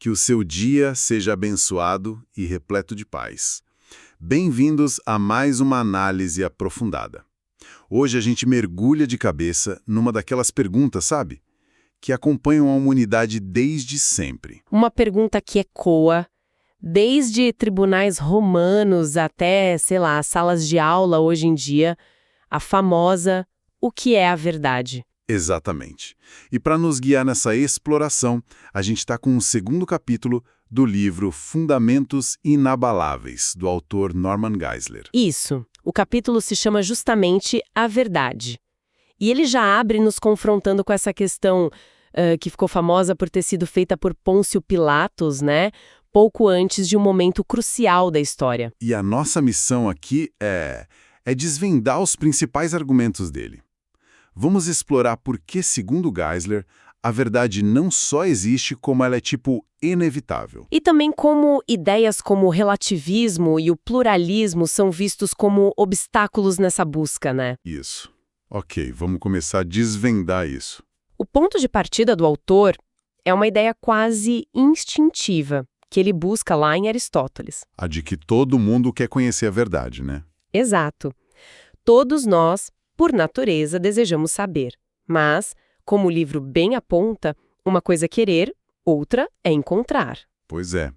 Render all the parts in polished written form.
Que o seu dia seja abençoado e repleto de paz. Bem-vindos a mais uma análise aprofundada. Hoje a gente mergulha de cabeça numa daquelas perguntas, sabe? Que acompanham a humanidade desde sempre. Uma pergunta que ecoa, desde tribunais romanos até, salas de aula hoje em dia, a famosa: o que é a verdade? Exatamente. E para nos guiar nessa exploração, a gente está com o segundo capítulo do livro Fundamentos Inabaláveis, do autor Norman Geisler. Isso. O capítulo se chama justamente A Verdade. E ele já abre nos confrontando com essa questão que ficou famosa por ter sido feita por Pôncio Pilatos, né? Pouco antes de um momento crucial da história. E a nossa missão aqui é desvendar os principais argumentos dele. Vamos explorar por que, segundo Geisler, a verdade não só existe, como ela é, inevitável. E também como ideias como o relativismo e o pluralismo são vistos como obstáculos nessa busca, né? Isso. Ok, vamos começar a desvendar isso. O ponto de partida do autor é uma ideia quase instintiva, que ele busca lá em Aristóteles. A de que todo mundo quer conhecer a verdade, né? Exato. Todos nós, por natureza, desejamos saber. Mas, como o livro bem aponta, uma coisa é querer, outra é encontrar. Pois é.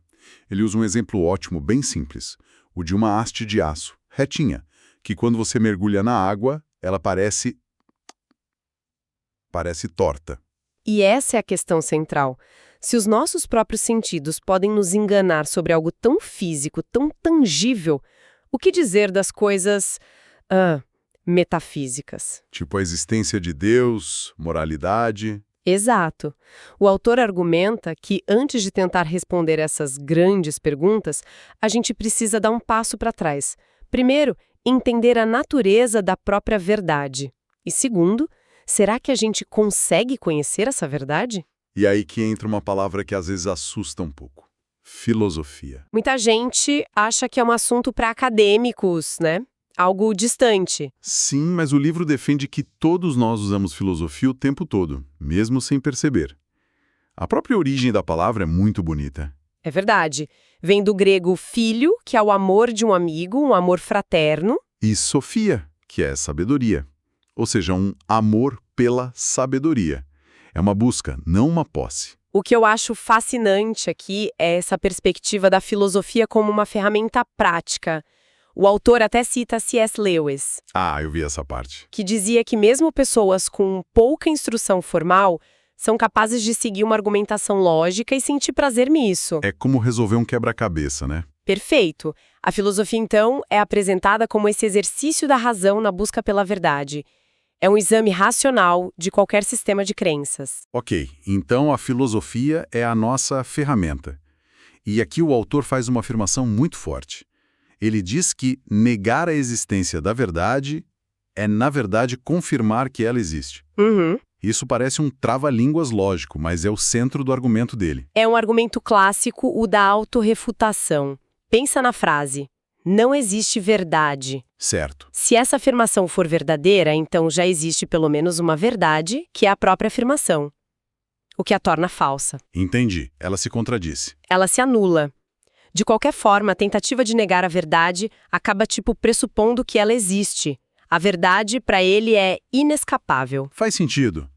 Ele usa um exemplo ótimo, bem simples. O de uma haste de aço, retinha, que quando você mergulha na água, ela parece torta. E essa é a questão central. Se os nossos próprios sentidos podem nos enganar sobre algo tão físico, tão tangível, o que dizer das coisas metafísicas? Tipo a existência de Deus, moralidade. Exato. O autor argumenta que, antes de tentar responder essas grandes perguntas, a gente precisa dar um passo para trás. Primeiro, entender a natureza da própria verdade. E segundo, será que a gente consegue conhecer essa verdade? E aí que entra uma palavra que às vezes assusta um pouco. Filosofia. Muita gente acha que é um assunto para acadêmicos, né? Algo distante. Sim, mas o livro defende que todos nós usamos filosofia o tempo todo, mesmo sem perceber. A própria origem da palavra é muito bonita. É verdade. Vem do grego filho, que é o amor de um amigo, um amor fraterno. E sofia, que é sabedoria. Ou seja, um amor pela sabedoria. É uma busca, não uma posse. O que eu acho fascinante aqui é essa perspectiva da filosofia como uma ferramenta prática. O autor até cita C.S. Lewis. Ah, eu vi essa parte. Que dizia que mesmo pessoas com pouca instrução formal são capazes de seguir uma argumentação lógica e sentir prazer nisso. É como resolver um quebra-cabeça, né? Perfeito. A filosofia, então, é apresentada como esse exercício da razão na busca pela verdade. É um exame racional de qualquer sistema de crenças. Ok, então a filosofia é a nossa ferramenta. E aqui o autor faz uma afirmação muito forte. Ele diz que negar a existência da verdade é, na verdade, confirmar que ela existe. Uhum. Isso parece um trava-línguas lógico, mas é o centro do argumento dele. É um argumento clássico, o da autorrefutação. Pensa na frase: não existe verdade. Certo. Se essa afirmação for verdadeira, então já existe pelo menos uma verdade, que é a própria afirmação, o que a torna falsa. Entendi. Ela se contradisse. Ela se anula. De qualquer forma, a tentativa de negar a verdade acaba pressupondo que ela existe. A verdade, para ele, é inescapável. Faz sentido.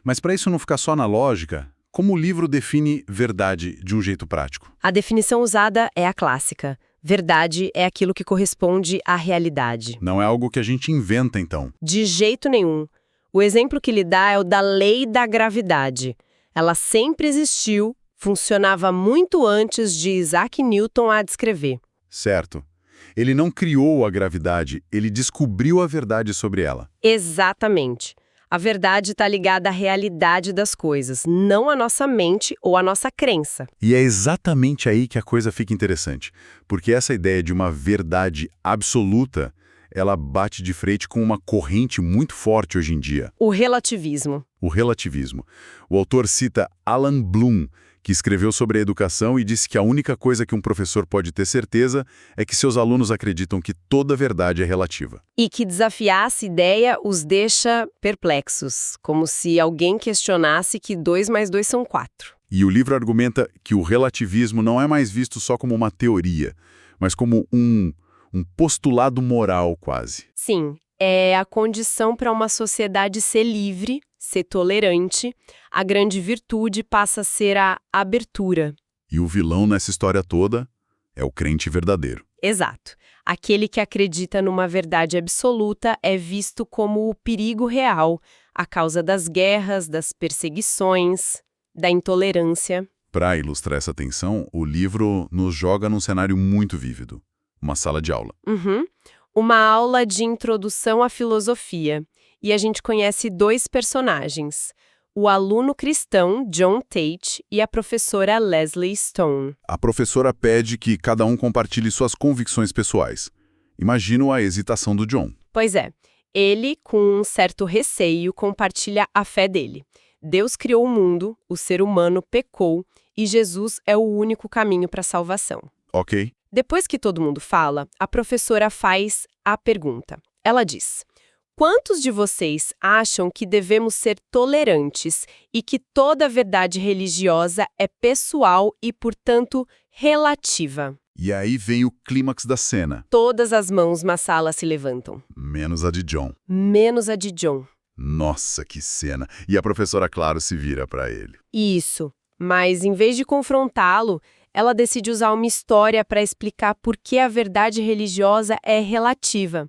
Mas para isso não ficar só na lógica, como o livro define verdade de um jeito prático? A definição usada é a clássica. Verdade é aquilo que corresponde à realidade. Não é algo que a gente inventa, então. De jeito nenhum. O exemplo que ele dá é o da lei da gravidade. Ela sempre existiu, funcionava muito antes de Isaac Newton a descrever. Certo. Ele não criou a gravidade, ele descobriu a verdade sobre ela. Exatamente. A verdade está ligada à realidade das coisas, não à nossa mente ou à nossa crença. E é exatamente aí que a coisa fica interessante, porque essa ideia de uma verdade absoluta, ela bate de frente com uma corrente muito forte hoje em dia. O relativismo. O relativismo. O autor cita Alan Bloom, que escreveu sobre a educação e disse que a única coisa que um professor pode ter certeza é que seus alunos acreditam que toda verdade é relativa. E que desafiar essa ideia os deixa perplexos, como se alguém questionasse que 2 mais 2 são 4. E o livro argumenta que o relativismo não é mais visto só como uma teoria, mas como um postulado moral quase. Sim, é a condição para uma sociedade ser livre, ser tolerante. A grande virtude passa a ser a abertura. E o vilão nessa história toda é o crente verdadeiro. Exato. Aquele que acredita numa verdade absoluta é visto como o perigo real, a causa das guerras, das perseguições, da intolerância. Para ilustrar essa tensão, o livro nos joga num cenário muito vívido. Uma sala de aula. Uma aula de introdução à filosofia. E a gente conhece dois personagens. O aluno cristão, John Tate, e a professora Leslie Stone. A professora pede que cada um compartilhe suas convicções pessoais. Imagino a hesitação do John. Pois é, ele, com um certo receio, compartilha a fé dele. Deus criou o mundo, o ser humano pecou, e Jesus é o único caminho para a salvação. Ok. Depois que todo mundo fala, a professora faz a pergunta. Ela diz: quantos de vocês acham que devemos ser tolerantes e que toda verdade religiosa é pessoal e, portanto, relativa? E aí vem o clímax da cena. Todas as mãos na sala se levantam. Menos a de John. Menos a de John. Nossa, que cena. E a professora, claro, se vira para ele. Isso. Mas, em vez de confrontá-lo, ela decide usar uma história para explicar por que a verdade religiosa é relativa.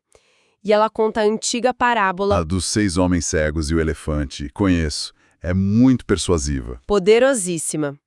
E ela conta a antiga parábola... A dos 6 homens cegos e o elefante. Conheço. É muito persuasiva. Poderosíssima.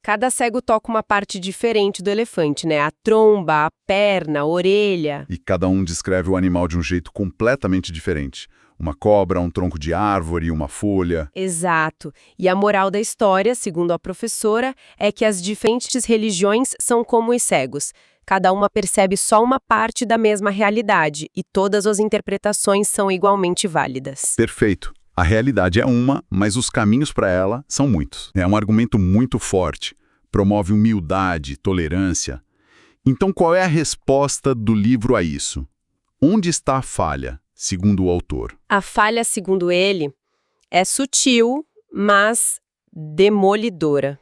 Cada cego toca uma parte diferente do elefante, né? A tromba, a perna, a orelha. E cada um descreve o animal de um jeito completamente diferente. Uma cobra, um tronco de árvore, uma folha. Exato. E a moral da história, segundo a professora, é que as diferentes religiões são como os cegos. Cada uma percebe só uma parte da mesma realidade e todas as interpretações são igualmente válidas. Perfeito. A realidade é uma, mas os caminhos para ela são muitos. É um argumento muito forte. Promove humildade, tolerância. Então, qual é a resposta do livro a isso? Onde está a falha, segundo o autor? A falha, segundo ele, é sutil, mas demolidora.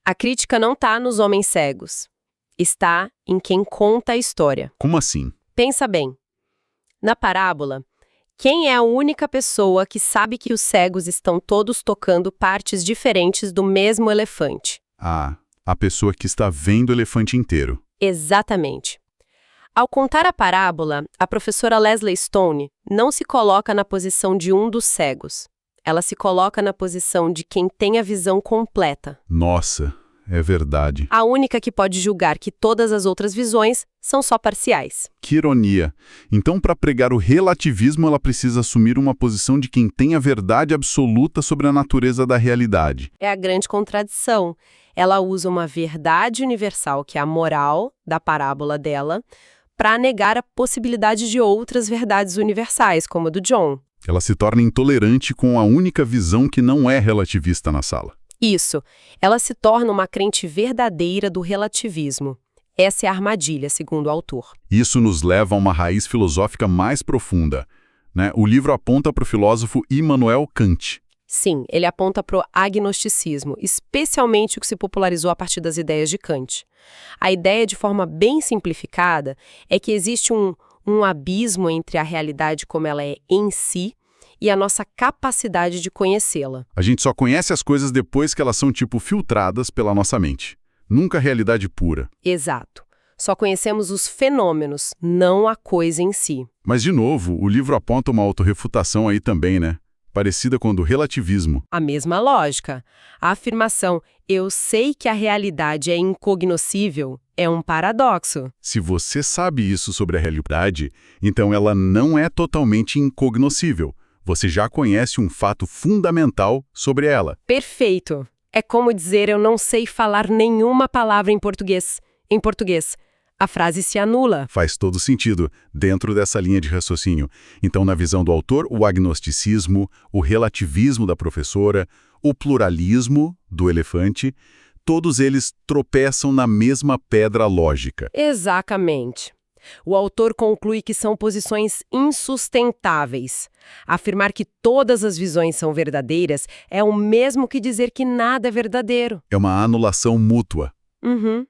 A crítica não está nos homens cegos. Está em quem conta a história. Como assim? Pensa bem. Na parábola, quem é a única pessoa que sabe que os cegos estão todos tocando partes diferentes do mesmo elefante? Ah, a pessoa que está vendo o elefante inteiro. Exatamente. Ao contar a parábola, a professora Leslie Stone não se coloca na posição de um dos cegos. Ela se coloca na posição de quem tem a visão completa. Nossa, é verdade. A única que pode julgar que todas as outras visões são só parciais. Que ironia. Então, para pregar o relativismo, ela precisa assumir uma posição de quem tem a verdade absoluta sobre a natureza da realidade. É a grande contradição. Ela usa uma verdade universal, que é a moral da parábola dela, para negar a possibilidade de outras verdades universais, como a do John. Ela se torna intolerante com a única visão que não é relativista na sala. Isso. Ela se torna uma crente verdadeira do relativismo. Essa é a armadilha, segundo o autor. Isso nos leva a uma raiz filosófica mais profunda, né? O livro aponta para o filósofo Immanuel Kant. Sim, ele aponta para o agnosticismo, especialmente o que se popularizou a partir das ideias de Kant. A ideia, de forma bem simplificada, é que existe um abismo entre a realidade como ela é em si e a nossa capacidade de conhecê-la. A gente só conhece as coisas depois que elas são, filtradas pela nossa mente. Nunca a realidade pura. Exato. Só conhecemos os fenômenos, não a coisa em si. Mas, de novo, o livro aponta uma autorrefutação aí também, né? Parecida com a do relativismo. A mesma lógica. A afirmação "eu sei que a realidade é incognoscível" é um paradoxo. Se você sabe isso sobre a realidade, então ela não é totalmente incognoscível. Você já conhece um fato fundamental sobre ela. Perfeito. É como dizer "eu não sei falar nenhuma palavra em português". Em português, a frase se anula. Faz todo sentido dentro dessa linha de raciocínio. Então, na visão do autor, o agnosticismo, o relativismo da professora, o pluralismo do elefante, todos eles tropeçam na mesma pedra lógica. Exatamente. O autor conclui que são posições insustentáveis. Afirmar que todas as visões são verdadeiras é o mesmo que dizer que nada é verdadeiro. É uma anulação mútua. Uhum.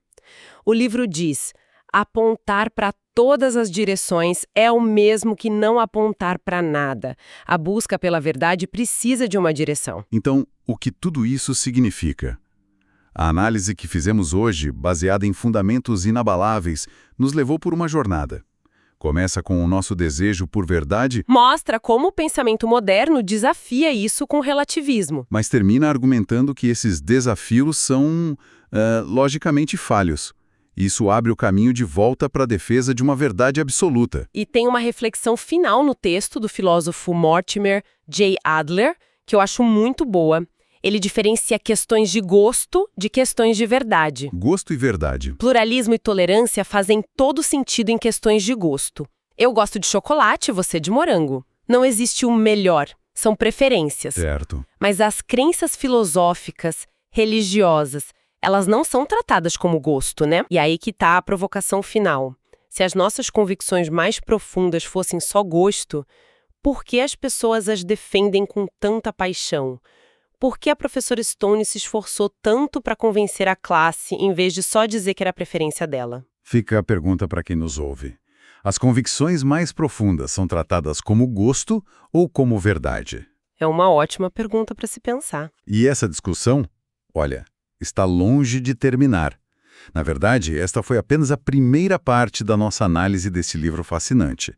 O livro diz: apontar para todas as direções é o mesmo que não apontar para nada. A busca pela verdade precisa de uma direção. Então, o que tudo isso significa? A análise que fizemos hoje, baseada em fundamentos inabaláveis, nos levou por uma jornada. Começa com o nosso desejo por verdade, Mostra como o pensamento moderno desafia isso com relativismo. mas termina argumentando que esses desafios são, logicamente falhos. Isso abre o caminho de volta para a defesa de uma verdade absoluta. E tem uma reflexão final no texto do filósofo Mortimer J. Adler, que eu acho muito boa. Ele diferencia questões de gosto de questões de verdade. Gosto e verdade. Pluralismo e tolerância fazem todo sentido em questões de gosto. Eu gosto de chocolate, você de morango. Não existe o melhor, são preferências. Certo. Mas as crenças filosóficas, religiosas, elas não são tratadas como gosto, né? E aí que tá a provocação final. Se as nossas convicções mais profundas fossem só gosto, por que as pessoas as defendem com tanta paixão? Por que a professora Stone se esforçou tanto para convencer a classe em vez de só dizer que era a preferência dela? Fica a pergunta para quem nos ouve. As convicções mais profundas são tratadas como gosto ou como verdade? É uma ótima pergunta para se pensar. E essa discussão, olha, está longe de terminar. Na verdade, esta foi apenas a primeira parte da nossa análise desse livro fascinante.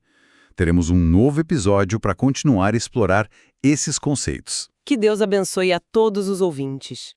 Teremos um novo episódio para continuar a explorar esses conceitos. Que Deus abençoe a todos os ouvintes.